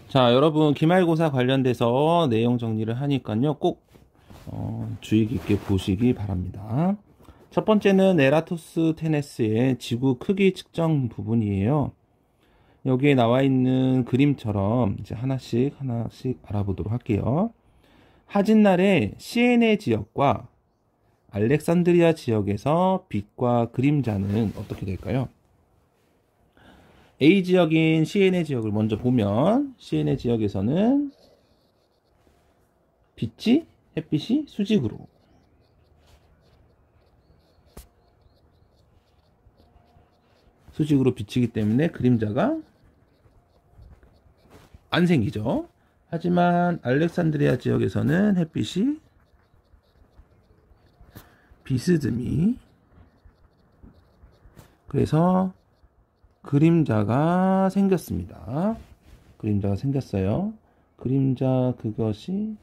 자, 여러분 기말고사 관련돼서 내용 정리를 하니까요. 꼭 주의 깊게 보시기 바랍니다. 첫 번째는 에라토스테네스의 지구 크기 측정 부분이에요. 여기에 나와 있는 그림처럼 이제 하나씩 알아보도록 할게요. 하진날의 시에네 지역과 알렉산드리아 지역에서 빛과 그림자는 어떻게 될까요? A 지역인 시에네 지역을 먼저 보면 시에네 지역에서는 햇빛이 수직으로, 비치기 때문에 그림자가 안 생기죠. 하지만 알렉산드리아 지역에서는 햇빛이 비스듬히, 그래서 그림자가 생겼습니다. 그림자가 생겼어요. 그림자 그것이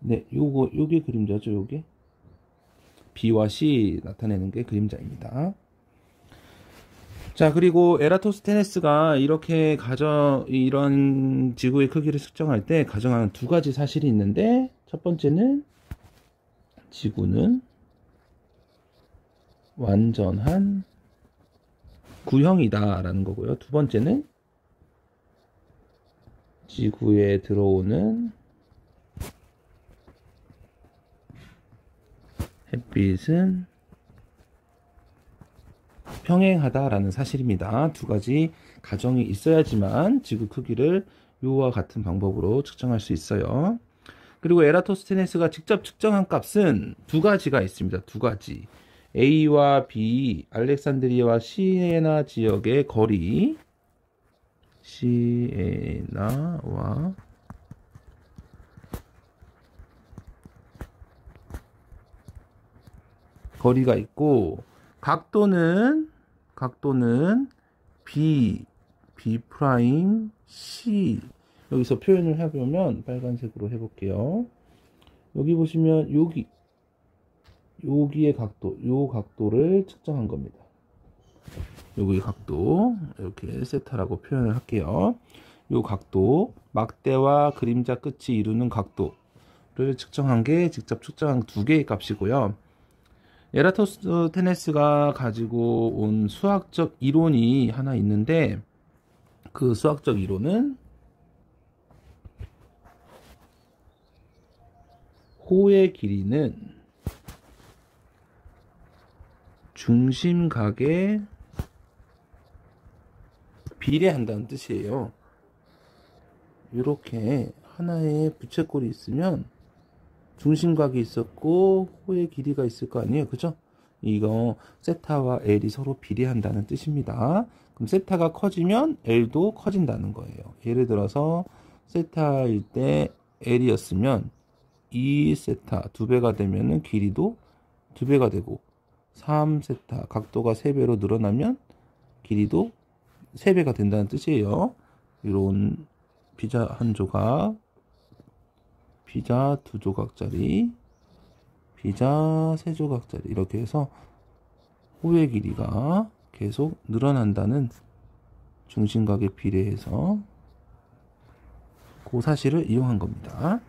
요게 그림자죠. 요게 B와 C 나타내는 게 그림자입니다. 자, 그리고 에라토스테네스가 이렇게 이런 지구의 크기를 측정할 때 가정하는 두 가지 사실이 있는데, 첫 번째는 지구는 완전한 구형이다 라는 거고요. 두 번째는 지구에 들어오는 햇빛은 평행하다라는 사실입니다. 두 가지 가정이 있어야지만 지구 크기를 요와 같은 방법으로 측정할 수 있어요. 그리고 에라토스테네스가 직접 측정한 값은 두 가지가 있습니다. 두 가지. A와 B, 알렉산드리아와 시에나 지역의 거리, 시에나와 거리가 있고, 각도는 B 프라임 C. 여기서 표현을 해보면 빨간색으로 해볼게요. 여기 보시면 여기의 각도, 요 각도를 측정한 겁니다. 여기의 각도, 이렇게 세타라고 표현을 할게요. 요 각도, 막대와 그림자 끝이 이루는 각도를 측정한 게 직접 측정한 두 개의 값이고요. 에라토스테네스가 가지고 온 수학적 이론이 하나 있는데, 그 수학적 이론은 호의 길이는 중심각에 비례한다는 뜻이에요. 이렇게 하나의 부채꼴이 있으면 중심각이 있었고 호의 길이가 있을 거 아니에요, 그죠? 이거 세타와 L이 서로 비례한다는 뜻입니다. 그럼 세타가 커지면 L도 커진다는 거예요. 예를 들어서 세타일 때 L이었으면 2세타 2배가 되면은 길이도 2배가 되고, 3세타 각도가 3배로 늘어나면 길이도 3배가 된다는 뜻이에요. 이런 피자 한 조각, 피자 2조각짜리, 피자 3조각짜리, 이렇게 해서 호의 길이가 계속 늘어난다는, 중심각에 비례해서 그 사실을 이용한 겁니다.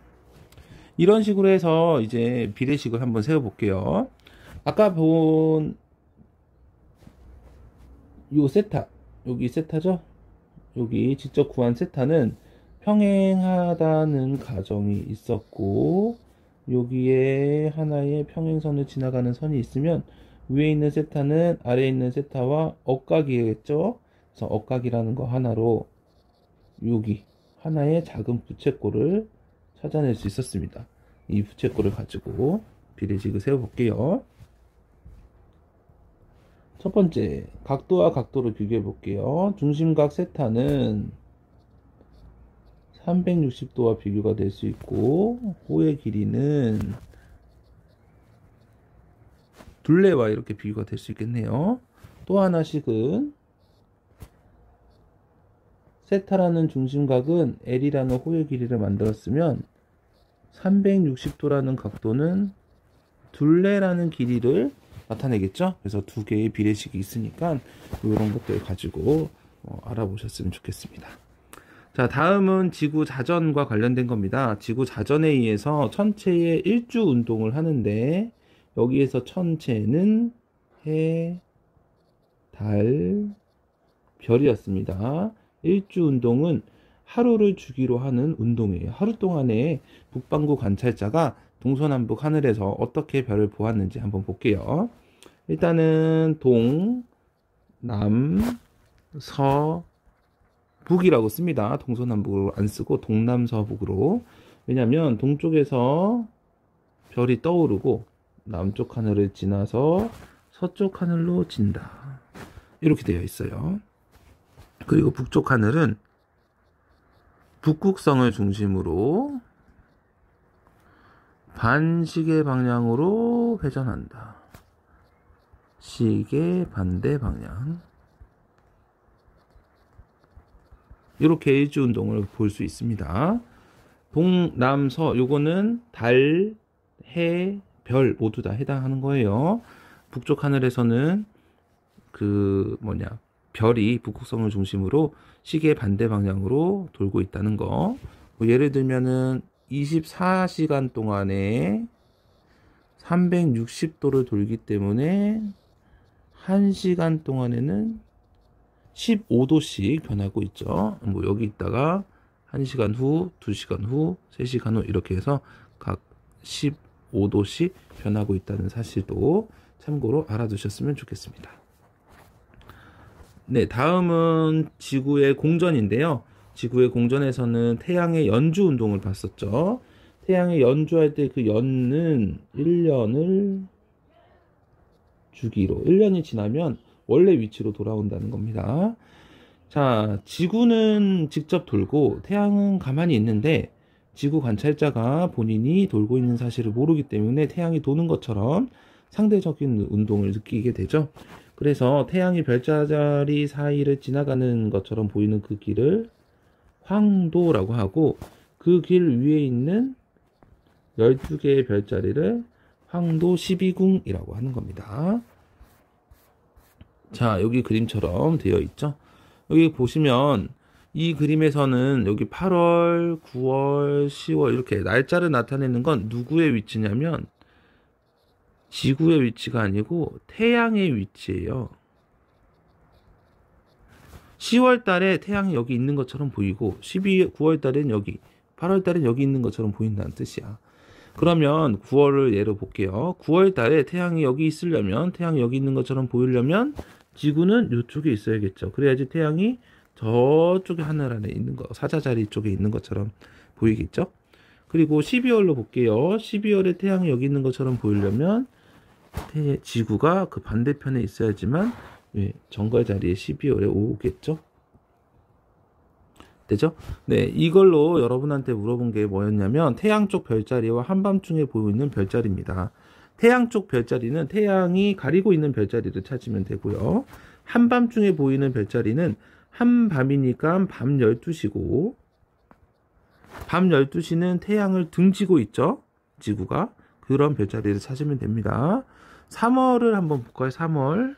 이런 식으로 해서 이제 비례식을 한번 세워볼게요. 아까 본 요 세타, 여기 세타죠? 여기 직접 구한 세타는 평행하다는 가정이 있었고, 여기에 하나의 평행선을 지나가는 선이 있으면 위에 있는 세타는 아래에 있는 세타와 억각이겠죠? 그래서 억각이라는 거 하나로 여기 하나의 작은 부채꼴을 찾아낼 수 있었습니다. 이 부채꼴을 가지고 비례식을 세워볼게요. 첫 번째, 각도와 각도를 비교해 볼게요. 중심각 세타는 360도와 비교가 될 수 있고, 호의 길이는 둘레와 이렇게 비교가 될 수 있겠네요. 또 하나씩은 세타라는 중심각은 L이라는 호의 길이를 만들었으면 360도라는 각도는 둘레라는 길이를 나타내겠죠. 그래서 두 개의 비례식이 있으니까 이런 것들 가지고 알아보셨으면 좋겠습니다. 자, 다음은 지구 자전과 관련된 겁니다. 지구 자전에 의해서 천체의 일주 운동을 하는데 여기에서 천체는 해, 달, 별이었습니다. 일주 운동은 하루를 주기로 하는 운동이에요. 하루 동안에 북반구 관찰자가 동서남북 하늘에서 어떻게 별을 보았는지 한번 볼게요. 일단은 동, 남, 서, 북이라고 씁니다. 동서남북으로 안 쓰고 동남서북으로. 왜냐하면 동쪽에서 별이 떠오르고 남쪽 하늘을 지나서 서쪽 하늘로 진다. 이렇게 되어 있어요. 그리고 북쪽 하늘은 북극성을 중심으로 반시계 방향으로 회전한다. 시계 반대 방향. 이렇게 일주 운동을 볼 수 있습니다. 동남서 요거는 달, 해, 별 모두 다 해당하는 거예요. 북쪽 하늘에서는 별이 북극성을 중심으로 시계 반대 방향으로 돌고 있다는 거. 예를 들면은 24시간 동안에 360도를 돌기 때문에 1시간 동안에는 15도씩 변하고 있죠. 여기 있다가 1시간 후, 2시간 후, 3시간 후 이렇게 해서 각 15도씩 변하고 있다는 사실도 참고로 알아두셨으면 좋겠습니다. 네, 다음은 지구의 공전인데요. 지구의 공전에서는 태양의 연주 운동을 봤었죠. 태양의 연주할 때 그 연은 1년을 주기로 1년이 지나면 원래 위치로 돌아온다는 겁니다. 자, 지구는 직접 돌고 태양은 가만히 있는데 지구 관찰자가 본인이 돌고 있는 사실을 모르기 때문에 태양이 도는 것처럼 상대적인 운동을 느끼게 되죠. 그래서 태양이 별자리 사이를 지나가는 것처럼 보이는 그 길을 황도라고 하고 그 길 위에 있는 12개의 별자리를 황도 12궁이라고 하는 겁니다. 자, 여기 그림처럼 되어 있죠. 여기 보시면 이 그림에서는 여기 8월, 9월, 10월 이렇게 날짜를 나타내는 건 누구의 위치냐면 지구의 위치가 아니고 태양의 위치예요. 10월 달에 태양이 여기 있는 것처럼 보이고 9월 달엔 여기, 8월 달엔 여기 있는 것처럼 보인다는 뜻이야. 그러면 9월을 예로 볼게요. 9월 달에 태양이 여기 있으려면, 태양이 여기 있는 것처럼 보이려면 지구는 이쪽에 있어야겠죠. 그래야지 태양이 저쪽에 하늘 안에 있는 거, 사자자리 쪽에 있는 것처럼 보이겠죠. 그리고 12월로 볼게요. 12월에 태양이 여기 있는 것처럼 보이려면 지구가 그 반대편에 있어야지만 정갈 자리에 12월에 오겠죠. 되죠? 네, 이걸로 여러분한테 물어본 게 뭐였냐면 태양 쪽 별자리와 한밤중에 보이는 별자리입니다. 태양 쪽 별자리는 태양이 가리고 있는 별자리를 찾으면 되고요. 한밤중에 보이는 별자리는 한밤이니까 밤 12시고 밤 12시는 태양을 등지고 있죠. 지구가. 그런 별자리를 찾으면 됩니다. 3월을 한번 볼까요? 3월.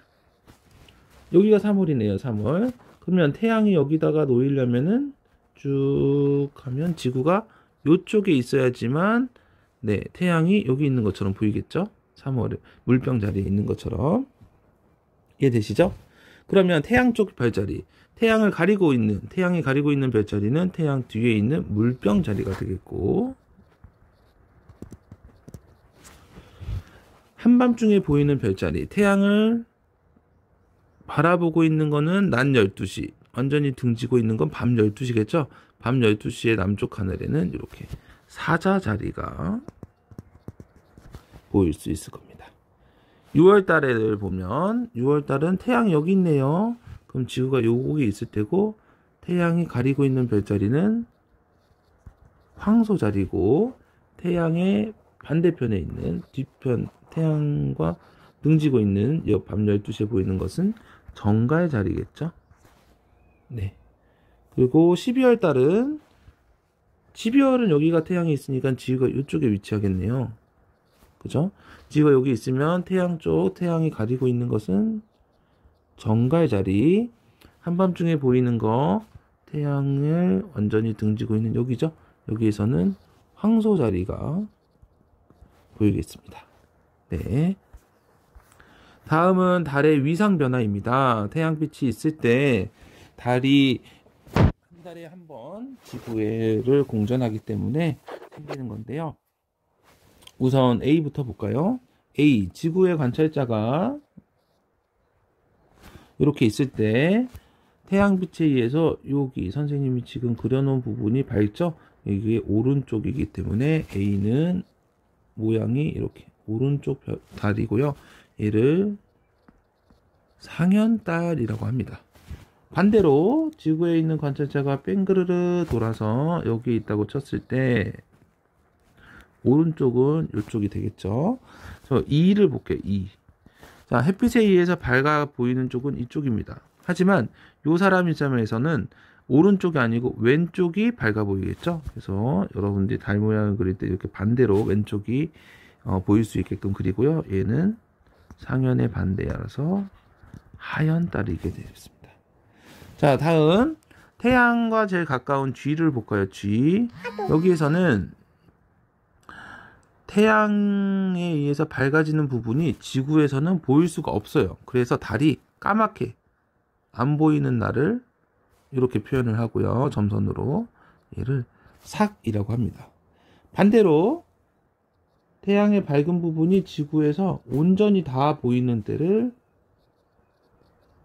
여기가 3월이네요. 3월. 그러면 태양이 여기다가 놓이려면은 쭉 가면 지구가 이쪽에 있어야지만 태양이 여기 있는 것처럼 보이겠죠? 3월에 물병 자리에 있는 것처럼. 이해되시죠? 그러면 태양 쪽 별자리, 태양이 가리고 있는 별자리는 태양 뒤에 있는 물병 자리가 되겠고, 한밤중에 보이는 별자리, 태양을 바라보고 있는 거는 낮 12시, 완전히 등지고 있는 건 밤 12시겠죠? 밤 12시의 남쪽 하늘에는 이렇게 사자 자리가 보일 수 있을 겁니다. 6월 달을 보면 6월 달은 태양이 여기 있네요. 그럼 지구가 여기 있을 테고 태양이 가리고 있는 별자리는 황소 자리고 태양의 반대편에 있는 뒤편 태양과 등지고 있는 밤 12시에 보이는 것은 정갈 자리겠죠. 네. 그리고 12월 여기가 태양이 있으니까 지구가 이쪽에 위치하겠네요. 그죠? 지구가 여기 있으면 태양 쪽 태양이 가리고 있는 것은 정갈 자리. 한밤중에 보이는 거 태양을 완전히 등지고 있는 여기죠. 여기에서는 황소 자리가 보이겠습니다. 네. 다음은 달의 위상 변화입니다. 태양빛이 있을 때 달이 한 달에 한 번 지구를 공전하기 때문에 생기는 건데요. 우선 A부터 볼까요? A, 지구의 관찰자가 이렇게 있을 때 태양빛에 의해서 여기 선생님이 지금 그려놓은 부분이 밝죠? 이게 오른쪽이기 때문에 A는 모양이 이렇게 오른쪽 달이고요. 얘를 상현달이라고 합니다. 반대로 지구에 있는 관찰자가 뺑그르르 돌아서 여기 있다고 쳤을 때 오른쪽은 이쪽이 되겠죠. 저 2를 볼게요. 2. 자, 햇빛에 의해서 밝아 보이는 쪽은 이쪽입니다. 하지만 이 사람 입장에서는 오른쪽이 아니고 왼쪽이 밝아 보이겠죠. 그래서 여러분들이 달 모양을 그릴 때 이렇게 반대로 왼쪽이 보일 수 있게끔 그리고요. 얘는 상현의 반대라서 하현달이게 되겠습니다. 자, 다음 태양과 제일 가까운 G를 볼까요? G. 여기에서는 태양에 의해서 밝아지는 부분이 지구에서는 보일 수가 없어요. 그래서 달이 까맣게 안 보이는 날을 이렇게 표현을 하고요. 점선으로 얘를 삭이라고 합니다. 반대로 태양의 밝은 부분이 지구에서 온전히 다 보이는 때를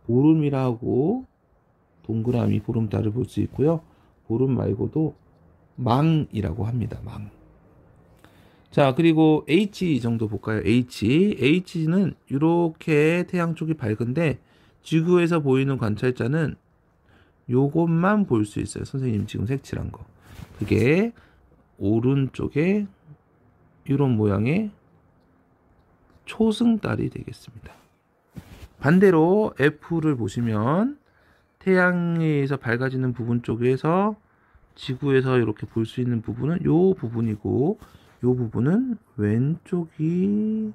보름이라고 동그라미 보름달을 볼 수 있고요. 보름 말고도 망이라고 합니다. 망. 자, 그리고 H 정도 볼까요? H는 이렇게 태양 쪽이 밝은데 지구에서 보이는 관찰자는 요것만 볼 수 있어요. 선생님 지금 색칠한 거. 그게 오른쪽에 이런 모양의 초승달이 되겠습니다. 반대로 F를 보시면 태양에 의해서 밝아지는 부분 쪽에서 지구에서 이렇게 볼 수 있는 부분은 요 부분이고 요 부분은 왼쪽이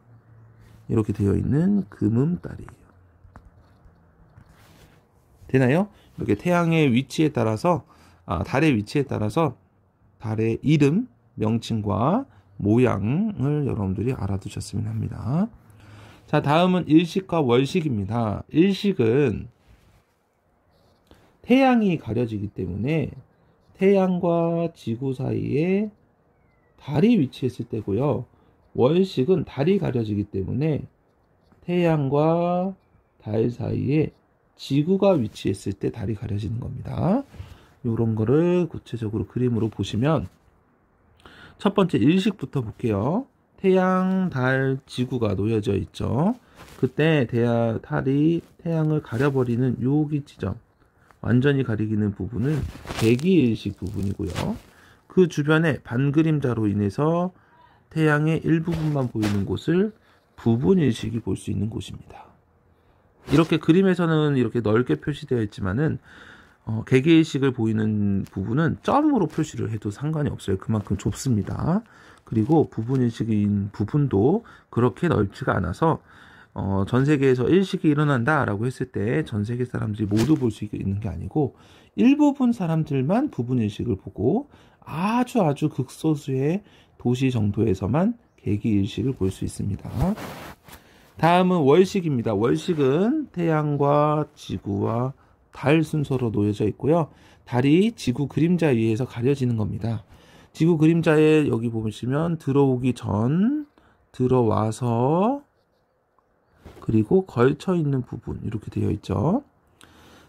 이렇게 되어 있는 금음달이에요. 되나요? 이렇게 태양의 위치에 따라서 달의 위치에 따라서 달의 이름, 명칭과 모양을 여러분들이 알아두셨으면 합니다. 자, 다음은 일식과 월식입니다. 일식은 태양이 가려지기 때문에 태양과 지구 사이에 달이 위치했을 때고요. 월식은 달이 가려지기 때문에 태양과 달 사이에 지구가 위치했을 때 달이 가려지는 겁니다. 이런 거를 구체적으로 그림으로 보시면 첫 번째 일식부터 볼게요. 태양, 달, 지구가 놓여져 있죠. 그때 달이 태양을 가려버리는 여기 지점, 완전히 가리기는 부분을 개기일식 부분이고요. 그 주변에 반그림자로 인해서 태양의 일부분만 보이는 곳을 부분일식이 볼 수 있는 곳입니다. 이렇게 그림에서는 이렇게 넓게 표시되어 있지만은 개개일식을 보이는 부분은 점으로 표시를 해도 상관이 없어요. 그만큼 좁습니다. 그리고 부분일식인 부분도 그렇게 넓지가 않아서 전 세계에서 일식이 일어난다라고 했을 때 전 세계 사람들이 모두 볼 수 있는 게 아니고 일부분 사람들만 부분일식을 보고 아주 극소수의 도시 정도에서만 개기일식을 볼 수 있습니다. 다음은 월식입니다. 월식은 태양과 지구와 달 순서로 놓여져 있고요. 달이 지구 그림자에 의해서 가려지는 겁니다. 지구 그림자에 여기 보시면 들어오기 전, 들어와서, 그리고 걸쳐 있는 부분 이렇게 되어 있죠.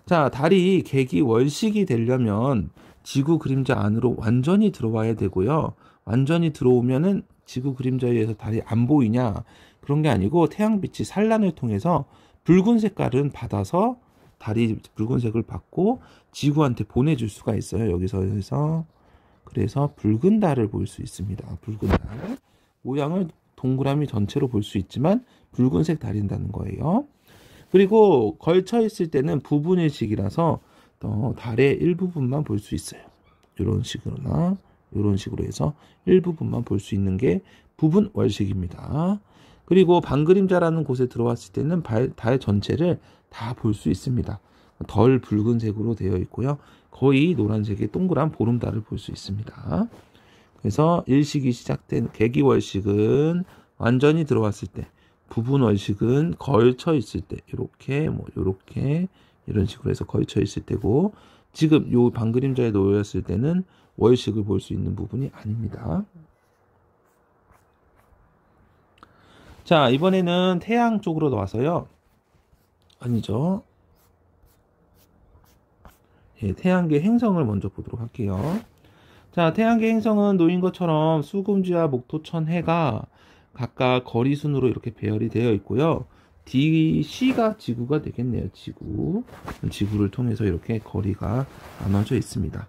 자, 달이 개기월식이 되려면 지구 그림자 안으로 완전히 들어와야 되고요. 완전히 들어오면은 지구 그림자에 의해서 달이 안 보이냐? 그런 게 아니고 태양빛이 산란을 통해서 붉은 색깔은 받아서 달이 붉은색을 받고 지구한테 보내줄 수가 있어요. 여기서 해서 그래서 붉은 달을 볼 수 있습니다. 붉은 달 모양을 동그라미 전체로 볼 수 있지만 붉은색 달인다는 거예요. 그리고 걸쳐 있을 때는 부분일식이라서 달의 일부분만 볼 수 있어요. 이런 식으로나 이런 식으로 해서 일부분만 볼 수 있는 게 부분월식입니다. 그리고 반그림자라는 곳에 들어왔을 때는 달 전체를 다 볼 수 있습니다. 덜 붉은색으로 되어 있고요. 거의 노란색의 동그란 보름달을 볼 수 있습니다. 그래서 일식이 시작된 개기월식은 완전히 들어왔을 때, 부분월식은 걸쳐 있을 때, 이렇게 이런 식으로 해서 걸쳐 있을 때고, 지금 요 반그림자에 놓였을 때는 월식을 볼 수 있는 부분이 아닙니다. 자, 이번에는 태양 쪽으로 나와서요. 아니죠. 예, 태양계 행성을 먼저 보도록 할게요. 자, 태양계 행성은 놓인 것처럼 수금지와 목토천 해가 각각 거리순으로 이렇게 배열이 되어 있고요. DC가 지구가 되겠네요. 지구를 통해서 이렇게 거리가 나눠져 있습니다.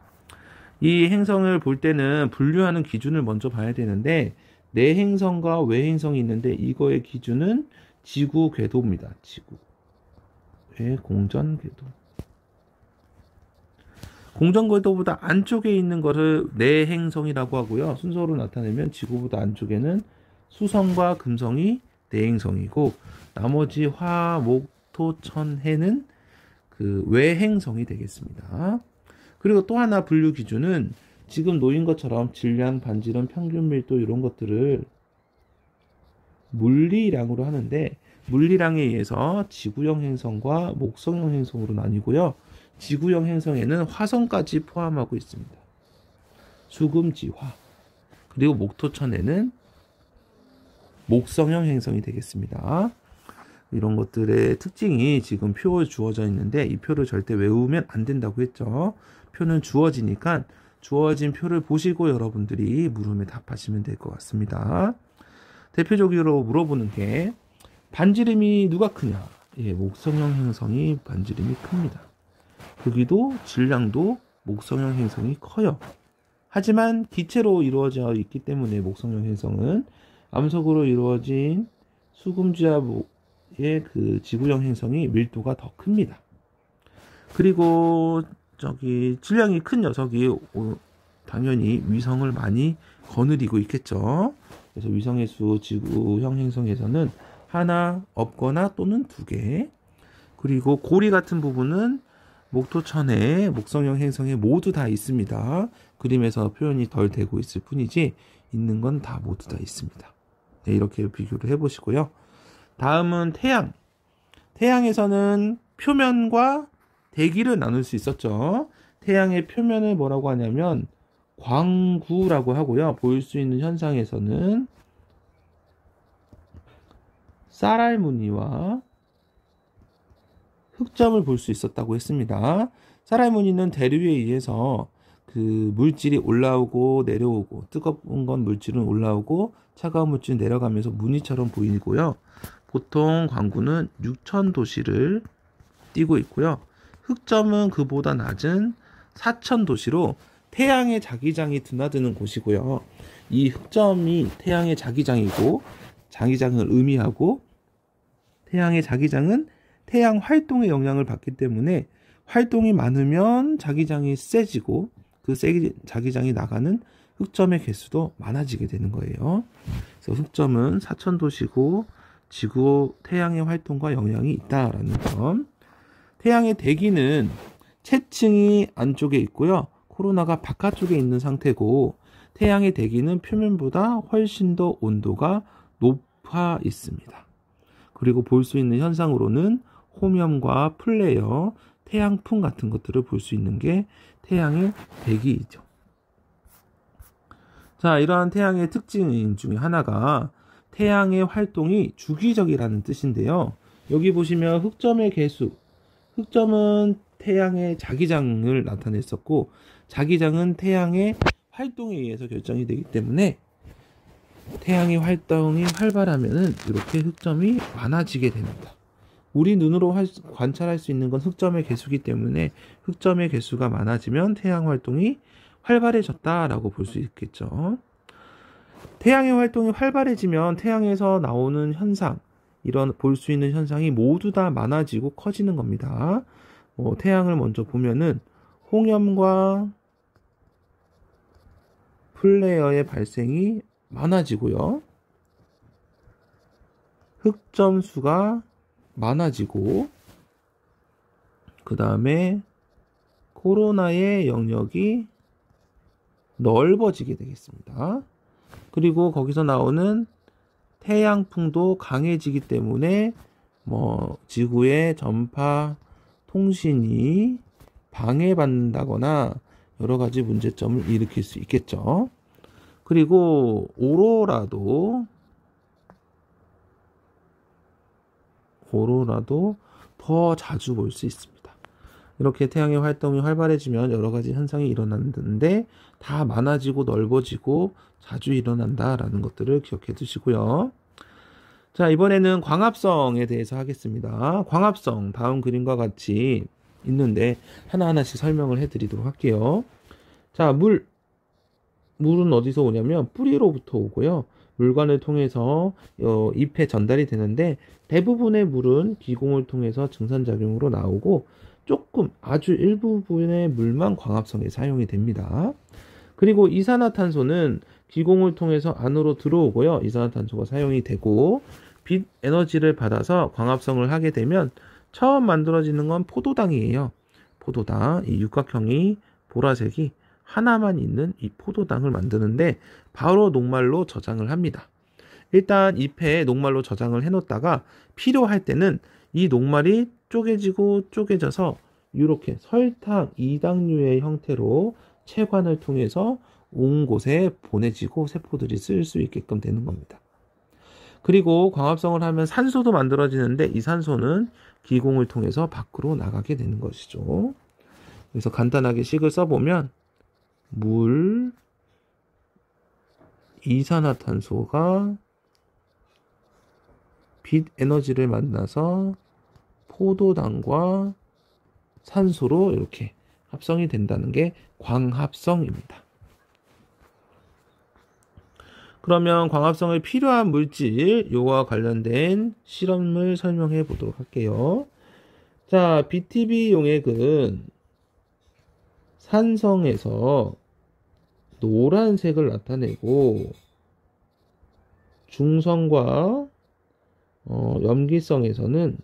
이 행성을 볼 때는 분류하는 기준을 먼저 봐야 되는데, 내행성과 외행성이 있는데, 이거의 기준은 지구 궤도입니다. 공전 궤도. 공전 궤도보다 안쪽에 있는 것을 내행성이라고 하고요. 순서로 나타내면 지구보다 안쪽에는 수성과 금성이 내행성이고, 나머지 화, 목, 토, 천, 해는 그 외행성이 되겠습니다. 그리고 또 하나 분류 기준은 지금 놓인 것처럼 질량, 반지름, 평균 밀도 이런 것들을 물리량으로 하는데, 물리량에 의해서 지구형 행성과 목성형 행성으로 나뉘고요. 지구형 행성에는 화성까지 포함하고 있습니다. 수금지화. 그리고 목토천에는 목성형 행성이 되겠습니다. 이런 것들의 특징이 지금 표에 주어져 있는데, 이 표를 절대 외우면 안 된다고 했죠. 표는 주어지니까 주어진 표를 보시고 여러분들이 물음에 답하시면 될 것 같습니다. 대표적으로 물어보는 게, 반지름이 누가 크냐? 예, 목성형 행성이 반지름이 큽니다. 크기도 질량도 목성형 행성이 커요. 하지만 기체로 이루어져 있기 때문에 목성형 행성은 암석으로 이루어진 수금지화의 그 지구형 행성이 밀도가 더 큽니다. 그리고 질량이 큰 녀석이 당연히 위성을 많이 거느리고 있겠죠. 그래서 위성의 수 지구형 행성에서는 하나 없거나 또는 두 개. 그리고 고리 같은 부분은 목토천에 목성형 행성에 모두 다 있습니다. 그림에서 표현이 덜 되고 있을 뿐이지 있는 건 다 모두 다 있습니다. 네, 이렇게 비교를 해보시고요. 다음은 태양. 태양에서는 표면과 대기를 나눌 수 있었죠. 태양의 표면을 뭐라고 하냐면 광구라고 하고요. 보일 수 있는 현상에서는 쌀알무늬와 흑점을 볼 수 있었다고 했습니다. 쌀알무늬는 대류에 의해서 그 물질이 올라오고 내려오고, 뜨거운 건 물질은 올라오고 차가운 물질은 내려가면서 무늬처럼 보이고요. 보통 광구는 6000도씨를 띄고 있고요. 흑점은 그보다 낮은 4000도씨로 태양의 자기장이 드나드는 곳이고요. 이 흑점이 태양의 자기장이고, 자기장을 의미하고, 태양의 자기장은 태양 활동의 영향을 받기 때문에 활동이 많으면 자기장이 세지고, 그 자기장이 나가는 흑점의 개수도 많아지게 되는 거예요. 그래서 흑점은 4000도씨고 지구 태양의 활동과 영향이 있다라는 점. 태양의 대기는 채층이 안쪽에 있고요. 코로나가 바깥쪽에 있는 상태고, 태양의 대기는 표면보다 훨씬 더 온도가 높아 있습니다. 그리고 볼 수 있는 현상으로는 호염과 플레어, 태양풍 같은 것들을 볼 수 있는 게 태양의 대기이죠. 자, 이러한 태양의 특징 중에 하나가 태양의 활동이 주기적이라는 뜻인데요. 여기 보시면 흑점의 개수, 흑점은 태양의 자기장을 나타냈었고, 자기장은 태양의 활동에 의해서 결정이 되기 때문에 태양의 활동이 활발하면은 이렇게 흑점이 많아지게 됩니다. 우리 눈으로 관찰할 수 있는 건 흑점의 개수이기 때문에 흑점의 개수가 많아지면 태양 활동이 활발해졌다라고 볼 수 있겠죠. 태양의 활동이 활발해지면 태양에서 나오는 현상, 이런 볼 수 있는 현상이 모두 다 많아지고 커지는 겁니다. 태양을 먼저 보면은 홍염과 플레어의 발생이 많아지고요. 흑점 수가 많아지고, 그 다음에 코로나의 영역이 넓어지게 되겠습니다. 그리고 거기서 나오는 태양풍도 강해지기 때문에 지구의 전파 통신이 방해받는다거나 여러 가지 문제점을 일으킬 수 있겠죠. 그리고 오로라도 더 자주 볼 수 있습니다. 이렇게 태양의 활동이 활발해지면 여러 가지 현상이 일어나는데 다 많아지고 넓어지고 자주 일어난다라는 것들을 기억해 두시고요. 자, 이번에는 광합성에 대해서 하겠습니다. 광합성, 다음 그림과 같이 있는데 하나하나씩 설명을 해드리도록 할게요. 자, 물은 어디서 오냐면 뿌리로부터 오고요. 물관을 통해서 잎에 전달이 되는데 대부분의 물은 기공을 통해서 증산작용으로 나오고 조금 아주 일부분의 물만 광합성에 사용이 됩니다. 그리고 이산화탄소는 기공을 통해서 안으로 들어오고요. 이산화탄소가 사용이 되고 빛 에너지를 받아서 광합성을 하게 되면 처음 만들어지는 건 포도당이에요. 포도당, 이 육각형이 보라색이 하나만 있는 이 포도당을 만드는데 바로 녹말로 저장을 합니다. 일단 잎에 녹말로 저장을 해놓다가 필요할 때는 이 녹말이 쪼개지고 쪼개져서 이렇게 설탕, 이당류의 형태로 체관을 통해서 온 곳에 보내지고 세포들이 쓸 수 있게끔 되는 겁니다. 그리고 광합성을 하면 산소도 만들어지는데 이 산소는 기공을 통해서 밖으로 나가게 되는 것이죠. 그래서 간단하게 식을 써보면 물, 이산화탄소가 빛 에너지를 만나서 포도당과 산소로 이렇게 합성이 된다는 게 광합성입니다. 그러면 광합성에 필요한 물질, 요와 관련된 실험을 설명해 보도록 할게요. 자, BTB 용액은 산성에서 노란색을 나타내고 중성과 염기성에서는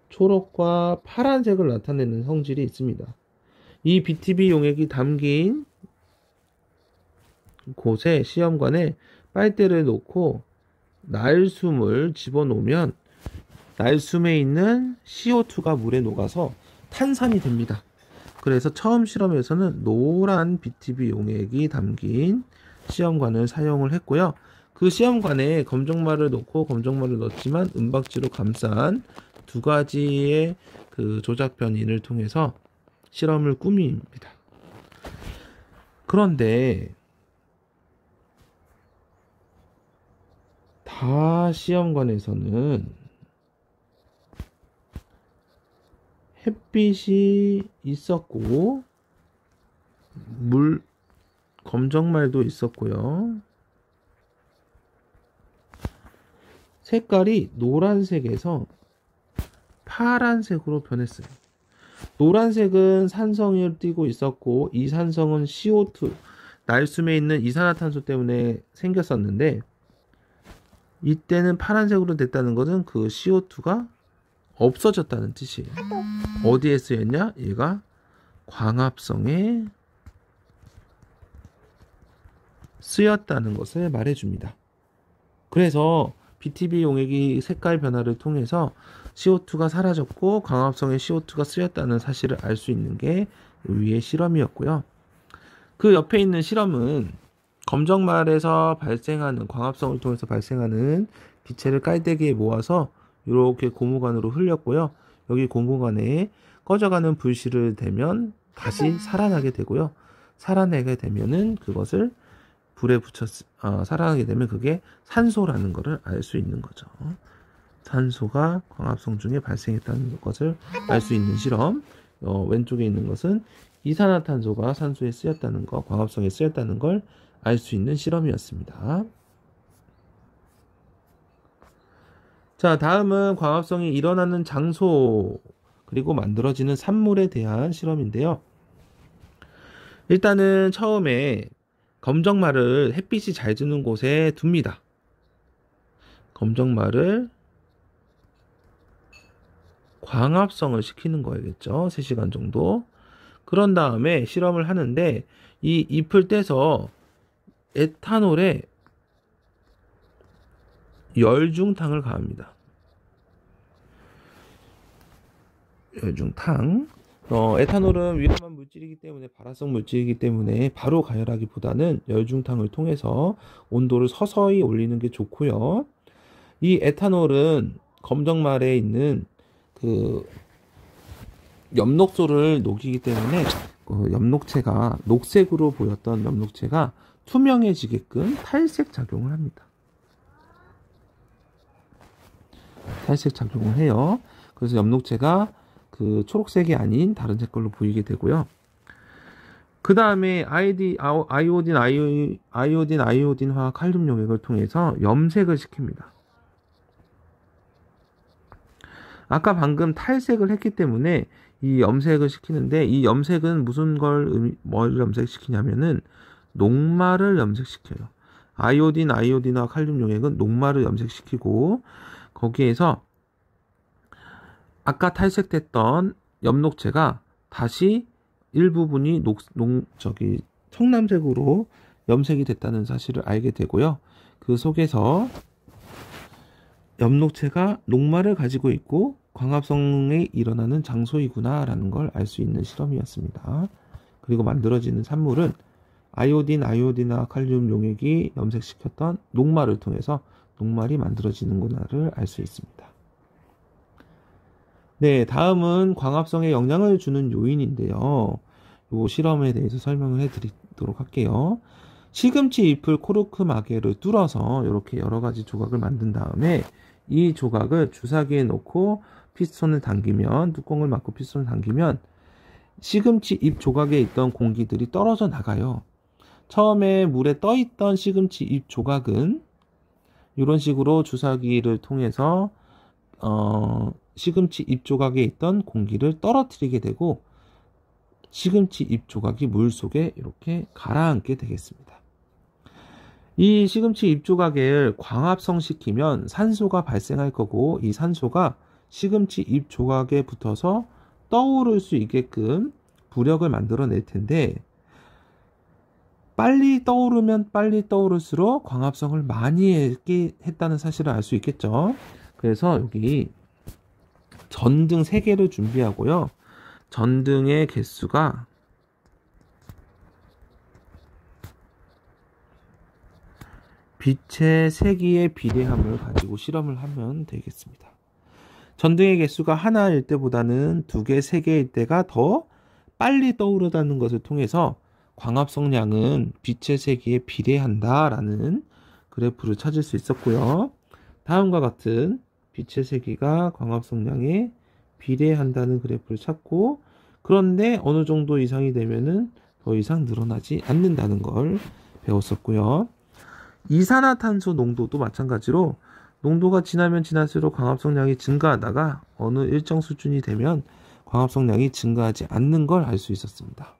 초록과 파란색을 나타내는 성질이 있습니다. 이 BTB 용액이 담긴 곳에 시험관에 빨대를 놓고 날숨을 집어넣으면 날숨에 있는 CO2가 물에 녹아서 탄산이 됩니다. 그래서 처음 실험에서는 노란 BTB 용액이 담긴 시험관을 사용을 했고요. 그 시험관에 검정말을 놓고 검정말을 넣었지만 은박지로 감싼 두 가지의 그 조작 변인을 통해서 실험을 꾸밉니다. 그런데 다 시험관에서는 햇빛이 있었고 검정말도 있었고요. 색깔이 노란색에서 파란색으로 변했어요. 노란색은 산성을 띠고 있었고 이 산성은 CO2, 날숨에 있는 이산화탄소 때문에 생겼었는데 이때는 파란색으로 됐다는 것은 그 CO2가 없어졌다는 뜻이에요. 어디에 쓰였냐? 얘가 광합성에 쓰였다는 것을 말해줍니다. 그래서 BTB 용액이 색깔 변화를 통해서 CO2가 사라졌고 광합성에 CO2가 쓰였다는 사실을 알 수 있는 게 위의 실험이었고요. 그 옆에 있는 실험은 검정말에서 발생하는 광합성을 통해서 발생하는 기체를 깔때기에 모아서 이렇게 고무관으로 흘렸고요. 여기 고무관에 꺼져가는 불씨를 대면 다시 살아나게 되고요. 살아나게 되면은 그것을 불에 살아나게 되면 그게 산소라는 것을 알 수 있는 거죠. 산소가 광합성 중에 발생했다는 것을 알 수 있는 실험. 왼쪽에 있는 것은 이산화탄소가 산소에 쓰였다는 것, 광합성에 쓰였다는 걸 알 수 있는 실험이었습니다. 자, 다음은 광합성이 일어나는 장소 그리고 만들어지는 산물에 대한 실험인데요. 일단은 처음에 검정말을 햇빛이 잘 드는 곳에 둡니다. 검정말을 광합성을 시키는 거겠죠. 3시간 정도. 그런 다음에 실험을 하는데 이 잎을 떼서 에탄올에 열중탕을 가합니다. 열중탕. 에탄올은 위험한 물질이기 때문에, 발화성 물질이기 때문에 바로 가열하기보다는 열중탕을 통해서 온도를 서서히 올리는 게 좋고요. 이 에탄올은 검정말에 있는 그 엽록소를 녹이기 때문에 엽록체가, 녹색으로 보였던 엽록체가 투명해지게끔 탈색 작용을 합니다. 탈색 작용을 해요. 그래서 엽록체가 그 초록색이 아닌 다른 색깔로 보이게 되고요. 그 다음에 아이오딘화 칼륨 용액을 통해서 염색을 시킵니다. 아까 방금 탈색을 했기 때문에 이 염색을 시키는데, 이 염색은 뭘 염색시키냐면은 녹말을 염색시켜요. 아이오딘화 칼륨 용액은 녹말을 염색시키고, 거기에서 아까 탈색됐던 엽록체가 다시 일부분이 청남색으로 염색이 됐다는 사실을 알게 되고요. 그 속에서 엽록체가 녹말을 가지고 있고 광합성이 일어나는 장소이구나 라는 걸 알 수 있는 실험이었습니다. 그리고 만들어지는 산물은 아이오딘화 칼륨 용액이 염색시켰던 녹말을 통해서 녹말이 만들어지는구나를 알 수 있습니다. 네, 다음은 광합성에 영향을 주는 요인인데요. 이 실험에 대해서 설명을 해드리도록 할게요. 시금치 잎을 코르크 마개를 뚫어서 이렇게 여러 가지 조각을 만든 다음에 이 조각을 주사기에 넣고 피스톤을 당기면, 뚜껑을 막고 피스톤을 당기면 시금치 잎 조각에 있던 공기들이 떨어져 나가요. 처음에 물에 떠 있던 시금치 잎 조각은 이런 식으로 주사기를 통해서 시금치 잎 조각에 있던 공기를 떨어뜨리게 되고, 시금치 잎 조각이 물 속에 이렇게 가라앉게 되겠습니다. 이 시금치 잎 조각을 광합성시키면 산소가 발생할 거고, 이 산소가 시금치 잎 조각에 붙어서 떠오를 수 있게끔 부력을 만들어낼 텐데, 빨리 떠오르면 빨리 떠오를수록 광합성을 많이 했다는 사실을 알 수 있겠죠. 그래서 여기 전등 3개를 준비하고요. 전등의 개수가 빛의 세기의 비례함을 가지고 실험을 하면 되겠습니다. 전등의 개수가 하나일 때보다는 2개, 3개일 때가 더 빨리 떠오르다는 것을 통해서 광합성량은 빛의 세기에 비례한다라는 그래프를 찾을 수 있었고요. 다음과 같은 빛의 세기가 광합성량에 비례한다는 그래프를 찾고, 그런데 어느 정도 이상이 되면은 더 이상 늘어나지 않는다는 걸 배웠었고요. 이산화탄소 농도도 마찬가지로 농도가 지나면 지날수록 광합성량이 증가하다가 어느 일정 수준이 되면 광합성량이 증가하지 않는 걸 알 수 있었습니다.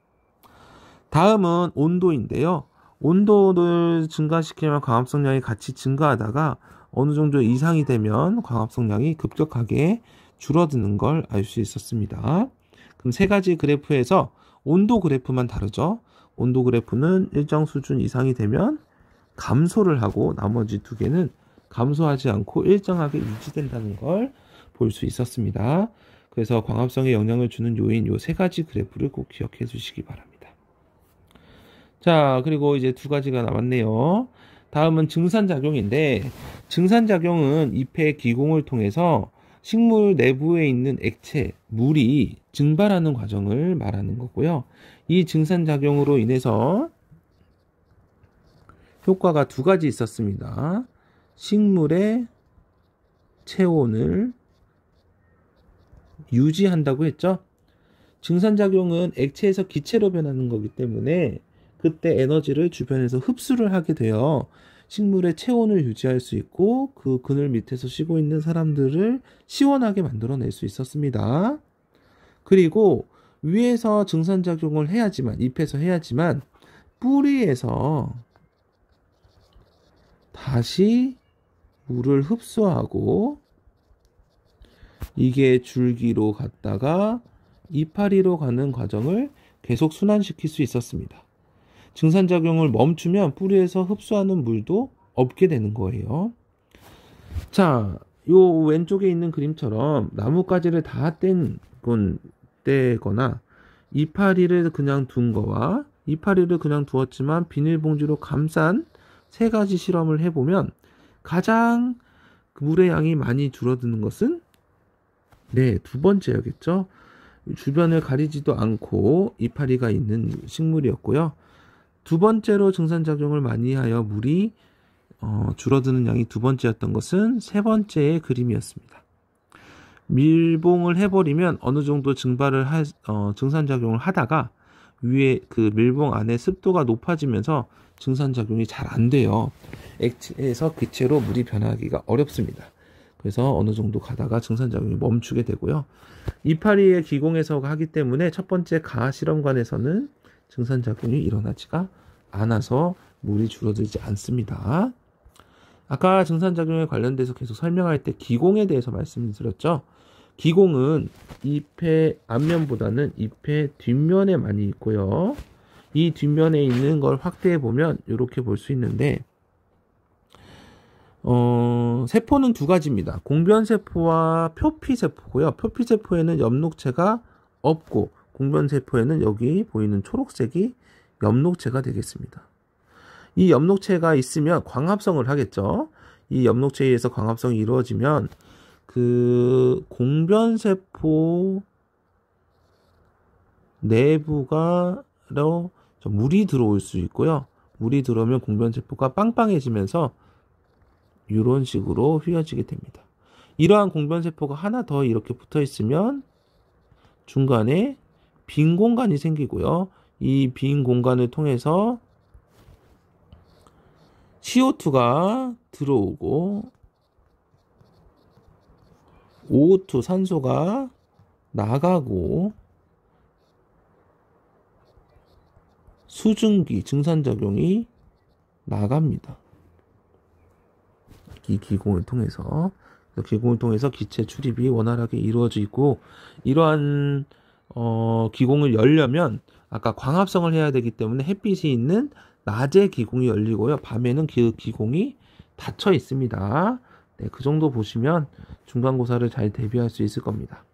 다음은 온도인데요. 온도를 증가시키면 광합성량이 같이 증가하다가 어느 정도 이상이 되면 광합성량이 급격하게 줄어드는 걸 알 수 있었습니다. 그럼 3가지 그래프에서 온도 그래프만 다르죠. 온도 그래프는 일정 수준 이상이 되면 감소를 하고, 나머지 2개는 감소하지 않고 일정하게 유지된다는 걸 볼 수 있었습니다. 그래서 광합성에 영향을 주는 요인, 이 3가지 그래프를 꼭 기억해 주시기 바랍니다. 자, 그리고 이제 2가지가 남았네요. 다음은 증산작용인데, 증산작용은 잎의 기공을 통해서 식물 내부에 있는 액체, 물이 증발하는 과정을 말하는 거고요. 이 증산작용으로 인해서 효과가 2가지 있었습니다. 식물의 체온을 유지한다고 했죠. 증산작용은 액체에서 기체로 변하는 거기 때문에 그때 에너지를 주변에서 흡수를 하게 되어 식물의 체온을 유지할 수 있고, 그 그늘 밑에서 쉬고 있는 사람들을 시원하게 만들어낼 수 있었습니다. 그리고 위에서 증산작용을 해야지만, 잎에서 해야지만 뿌리에서 다시 물을 흡수하고 이게 줄기로 갔다가 이파리로 가는 과정을 계속 순환시킬 수 있었습니다. 증산작용을 멈추면 뿌리에서 흡수하는 물도 없게 되는 거예요. 자, 요 왼쪽에 있는 그림처럼 나뭇가지를 다 떼거나 이파리를 그냥 둔 거와 이파리를 그냥 두었지만 비닐봉지로 감싼 세 가지 실험을 해보면 가장 물의 양이 많이 줄어드는 것은 네, 두 번째였겠죠. 주변을 가리지도 않고 이파리가 있는 식물이었고요. 두 번째로 증산작용을 많이 하여 물이 줄어드는 양이 두 번째였던 것은 세 번째의 그림이었습니다. 밀봉을 해버리면 어느 정도 증산작용을 하다가 위에 그 밀봉 안에 습도가 높아지면서 증산작용이 잘 안 돼요. 액체에서 기체로 물이 변하기가 어렵습니다. 그래서 어느 정도 가다가 증산작용이 멈추게 되고요. 이파리의 기공에서 하기 때문에 첫 번째 가 실험관에서는 증산작용이 일어나지가 않아서 물이 줄어들지 않습니다. 아까 증산작용에 관련돼서 계속 설명할 때 기공에 대해서 말씀드렸죠. 기공은 잎의 앞면보다는 잎의 뒷면에 많이 있고요. 이 뒷면에 있는 걸 확대해 보면 이렇게 볼 수 있는데 세포는 두 가지입니다. 공변세포와 표피세포고요. 표피세포에는 엽록체가 없고 공변세포에는 여기 보이는 초록색이 엽록체가 되겠습니다. 이 엽록체가 있으면 광합성을 하겠죠. 이 엽록체에 의해서 광합성이 이루어지면 그 공변세포 내부가로 물이 들어올 수 있고요. 물이 들어오면 공변세포가 빵빵해지면서 이런 식으로 휘어지게 됩니다. 이러한 공변세포가 하나 더 이렇게 붙어 있으면 중간에 빈 공간이 생기고요. 이 빈 공간을 통해서 CO2가 들어오고 O2 산소가 나가고 수증기 증산작용이 나갑니다. 이 기공을 통해서 기체 출입이 원활하게 이루어지고 이러한 기공을 열려면 아까 광합성을 해야 되기 때문에 햇빛이 있는 낮에 기공이 열리고요. 밤에는 그 기공이 닫혀 있습니다. 네, 그 정도 보시면 중간고사를 잘 대비할 수 있을 겁니다.